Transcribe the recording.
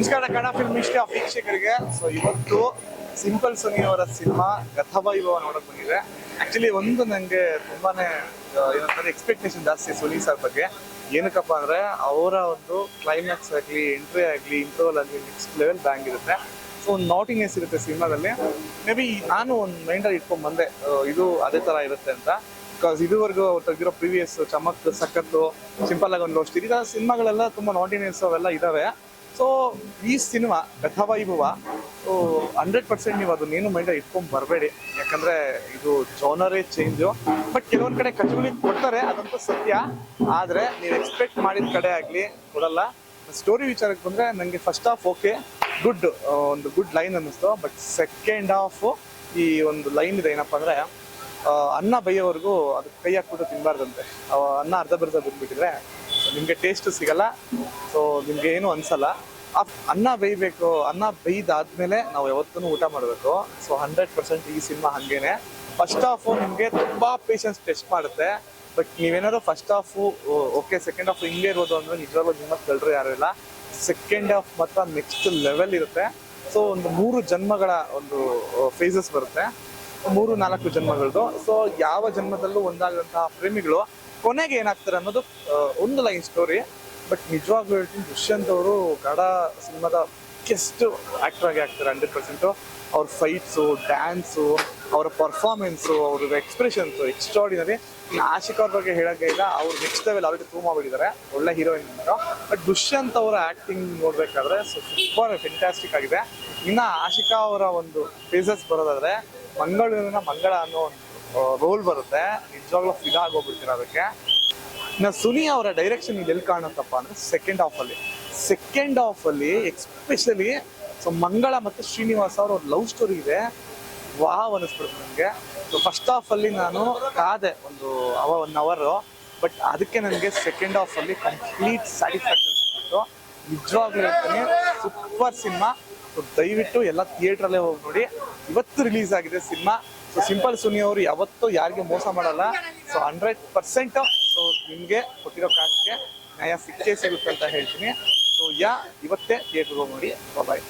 ನಮಸ್ಕಾರ ಕನ್ನಡ ಫಿಲ್ಮ್ ಇಷ್ಟ ವೀಕ್ಷಕರಿಗೆ. ಸೊ ಇವತ್ತು ಸಿಂಪಲ್ ಸುನಿ ಅವರ ಸಿನಿಮಾ ಗತವೈಭವ ನೋಡಕ್ ಬಂದಿದೆ. ಆಕ್ಚುಲಿ ಒಂದು ನಂಗೆ ತುಂಬಾನೇ ಏನಂತಾರೆ ಎಕ್ಸ್ಪೆಕ್ಟೇಷನ್ ಜಾಸ್ತಿ ಸುನಿ ಸರ್ ಬಗ್ಗೆ. ಏನಕ್ಕಪ್ಪ ಅಂದ್ರೆ ಅವರ ಒಂದು ಕ್ಲೈಮ್ಯಾಕ್ಸ್ ಆಗಲಿ, ಎಂಟ್ರಿ ಆಗಲಿ, ಇಂಟ್ರೋಲ್ ಆಗಲಿ ನೆಕ್ಸ್ಟ್ ಲೆವೆಲ್ ಬ್ಯಾಂಗ್ ಇರುತ್ತೆ. ಸೊ ಒಂದು ನಾಟಿಂಗ್ನೆಸ್ ಇರುತ್ತೆ ಸಿನಿಮಾದಲ್ಲಿ. ಮೇ ಬಿ ನಾನು ಒಂದು ಮೈಂಡಲ್ಲಿ ಇಟ್ಕೊಂಡ್ ಬಂದೆ ಇದು ಅದೇ ತರ ಇರುತ್ತೆ ಅಂತ. ಬಿಕಾಸ್ ಇದುವರೆಗೂ ತೆಗಿರೋ ಪ್ರೀವಿಯಸ್ ಚಮಕ್, ಸಖತ್ತು, ಸಿಂಪಲ್ ಆಗಿ ಒಂದು ಲವ್ ಸ್ಟೋರಿ, ಈ ಸಿನಿಮಾಗಳೆಲ್ಲ ತುಂಬಾ ನಾಟಿನೆಸ್ ಅವೆಲ್ಲ ಇದಾವೆ. ಸೊ ಈ ಸಿನಿಮಾ ಗತವೈಭವ 100% ನೀವು ಅದನ್ನೇನು ಮೈಂಡ್ ಇಟ್ಕೊಂಡ್ ಬರಬೇಡಿ. ಯಾಕಂದ್ರೆ ಇದು ಜೋನರೇ ಚೇಂಜು. ಬಟ್ ಕೆಲವೊಂದ್ ಕಡೆ ಕಚುಲಿ ಕೊಡ್ತಾರೆ, ಅದಂತೂ ಸತ್ಯ. ಆದ್ರೆ ನೀವು ಎಕ್ಸ್ಪೆಕ್ಟ್ ಮಾಡಿದ ಕಡೆ ಆಗ್ಲಿ ಕೊಡಲ್ಲ. ಸ್ಟೋರಿ ವಿಚಾರಕ್ಕೆ ಬಂದ್ರೆ ನಂಗೆ ಫಸ್ಟ್ ಹಾಫ್ ಓಕೆ, ಒಂದು ಗುಡ್ ಲೈನ್ ಅನ್ನಿಸ್ತು. ಬಟ್ ಸೆಕೆಂಡ್ ಹಾಫ್ ಈ ಒಂದು ಲೈನ್ ಇದೆ, ಏನಪ್ಪಾ ಅಂದ್ರೆ ಅನ್ನ ಬೈಯೋವರೆಗೂ ಅದಕ್ಕೆ ಕೈ ಹಾಕ್ಬಿಟ್ಟು ತಿನ್ಬಾರ್ದಂತೆ. ಅನ್ನ ಅರ್ಧ ಬರ್ಧ ಬಂದ್ಬಿಟ್ಟಿದ್ರೆ ನಿಮ್ಗೆ ಟೇಸ್ಟ್ ಸಿಗಲ್ಲ. ಸೊ ನಿಮ್ಗೆ ಏನು ಅನ್ಸಲ್ಲ. ಅನ್ನ ಬೇಯ್ಬೇಕು. ಅನ್ನ ಬೇಯ್ದಾದ್ಮೇಲೆ ನಾವು ಯಾವತ್ತೂ ಊಟ ಮಾಡಬೇಕು. ಸೊ 100% ಈ ಸಿನಿಮಾ ಹಂಗೇನೆ. ಫಸ್ಟ್ ಹಾಫು ನಿಮ್ಗೆ ತುಂಬಾ ಪೇಷನ್ಸ್ ಟೆಸ್ಟ್ ಮಾಡುತ್ತೆ. ಬಟ್ ನೀವೇನಾದ್ರು first half okay, second half ಹಿಂಗೆ ಇರೋದು ಅಂದ್ರೆ ನಿಜವಾಗ್ಲೂ ನಿಮ್ಮ ಕಳ್ರು ಯಾರು ಇಲ್ಲ. ಸೆಕೆಂಡ್ ಹಾಫ್ ಮಾತ್ರ ನೆಕ್ಸ್ಟ್ ಲೆವೆಲ್ ಇರುತ್ತೆ. ಸೊ ಒಂದು 3 ಜನ್ಮಗಳ ಒಂದು ಫೇಸಸ್ ಬರುತ್ತೆ, 3-4 ಜನ್ಮಗಳದ್ದು. ಸೊ ಯಾವ ಜನ್ಮದಲ್ಲೂ ಒಂದಾಗಂತಹ ಪ್ರೇಮಿಗಳು ಕೊನೆಗೆ ಏನಾಗ್ತಾರೆ ಅನ್ನೋದು ಒಂದು ಲೈನ್ ಸ್ಟೋರಿ. ಬಟ್ ನಿಜವಾಗ್ಲೂ ಹೇಳ್ತೀನಿ, ದುಷ್ಯಂತ್ ಅವರು ಕನ್ನಡ ಸಿನಿಮಾದ ಬೆಸ್ಟ್ ಆಕ್ಟರ್ ಆಗಿ ಆಗ್ತಾರೆ 100%. ಅವ್ರ ಫೈಟ್ಸು, ಡ್ಯಾನ್ಸು, ಅವರ ಪರ್ಫಾರ್ಮೆನ್ಸು, ಅವ್ರ ಎಕ್ಸ್ಪ್ರೆಷನ್ಸು ಎಕ್ಸ್ಟ್ರಾಡಿನರಿ. ಆಶಿಕ್ ಅವ್ರ ಬಗ್ಗೆ ಹೇಳೋಕೆ ಇಲ್ಲ, ಅವ್ರು ನೆಕ್ಸ್ಟ್ ಲೆವೆಲ್ ಆಲ್ರೆಡಿ ಪ್ರೂವ್ ಮಾಡಿಬಿಟ್ಟಿದ್ದಾರೆ, ಒಳ್ಳೆ ಹೀರೋಯಿನ್ ಅಂತ. ಬಟ್ ದುಷ್ಯಂತ್ ಅವರ ಆಕ್ಟಿಂಗ್ ನೋಡ್ಬೇಕಾದ್ರೆ ಸೂಪರ್ ಫ್ಯಾಂಟಾಸ್ಟಿಕ್ ಆಗಿದೆ. ಇನ್ನು ಆಶಿಕಾ ಅವರ ಒಂದು ಫೇಸಸ್ ಬರೋದಾದ್ರೆ ಮಂಗಳೂರಿನ ಮಂಗಳ ಅನ್ನೋ ಒಂದು ರೋಲ್ ಬರುತ್ತೆ. ನಿಜವಾಗ್ಲೂ ಫಿದಾ ಆಗೋಗ್ಬಿಡ್ತೀನಿ ಅದಕ್ಕೆ. ಇನ್ನು ಸುನಿ ಅವರ ಡೈರೆಕ್ಷನ್ ಇದು ಎಲ್ಲಿ ಕಾಣುತ್ತಪ್ಪ ಅಂದ್ರೆ ಸೆಕೆಂಡ್ ಹಾಫ್ ಅಲ್ಲಿ ಎಕ್ಸ್ಪೆಷಲಿ ಸೊ ಮಂಗಳ ಮತ್ತು ಶ್ರೀನಿವಾಸ ಅವರ ಒಂದು ಲವ್ ಸ್ಟೋರಿ ಇದೆ. ವಾವ್ ಅನಿಸ್ಬಿಡುತ್ತೆ ನನಗೆ. ಸೊ ಫಸ್ಟ್ ಹಾಫ್ ಅಲ್ಲಿ ನಾನು ಕಾದೆ ಒಂದು 1 ಅವರ್. ಬಟ್ ಅದಕ್ಕೆ ನನಗೆ ಸೆಕೆಂಡ್ ಹಾಫ್ ಅಲ್ಲಿ ಕಂಪ್ಲೀಟ್ ಸ್ಯಾಟಿಸ್ಫ್ಯಾಕ್ಷನ್ ಸಿಕ್ಕಿತ್ತು. ನಿಜವಾಗ್ಲೂ ಹೇಳ್ತೀನಿ, ಸೂಪರ್ ಸಿನಿಮಾ. ಸೊ ದಯವಿಟ್ಟು ಎಲ್ಲ ಥಿಯೇಟ್ರಲ್ಲೇ ಹೋಗಿ ನೋಡಿ. ಇವತ್ತು ರಿಲೀಸ್ ಆಗಿದೆ ಸಿನಿಮಾ. ಸೊ ಸಿಂಪಲ್ ಸುನಿ ಅವರು ಯಾವತ್ತೂ ಯಾರಿಗೆ ಮೋಸ ಮಾಡಲ್ಲ. ಸೊ 100% ಸೊ ನಿಮಗೆ ಕೊಟ್ಟಿರೋ ಕಾಸ್ಟ್ಗೆ ನ್ಯಾಯ ಸಿಕ್ಕೇ ಸಿಗುತ್ತೆ ಅಂತ ಹೇಳ್ತೀನಿ. ಸೊ ಇವತ್ತೇ ಥಿಯೇಟ್ರಿಗೆ ಹೋಗಿ ನೋಡಿ. ಬಾಯ್.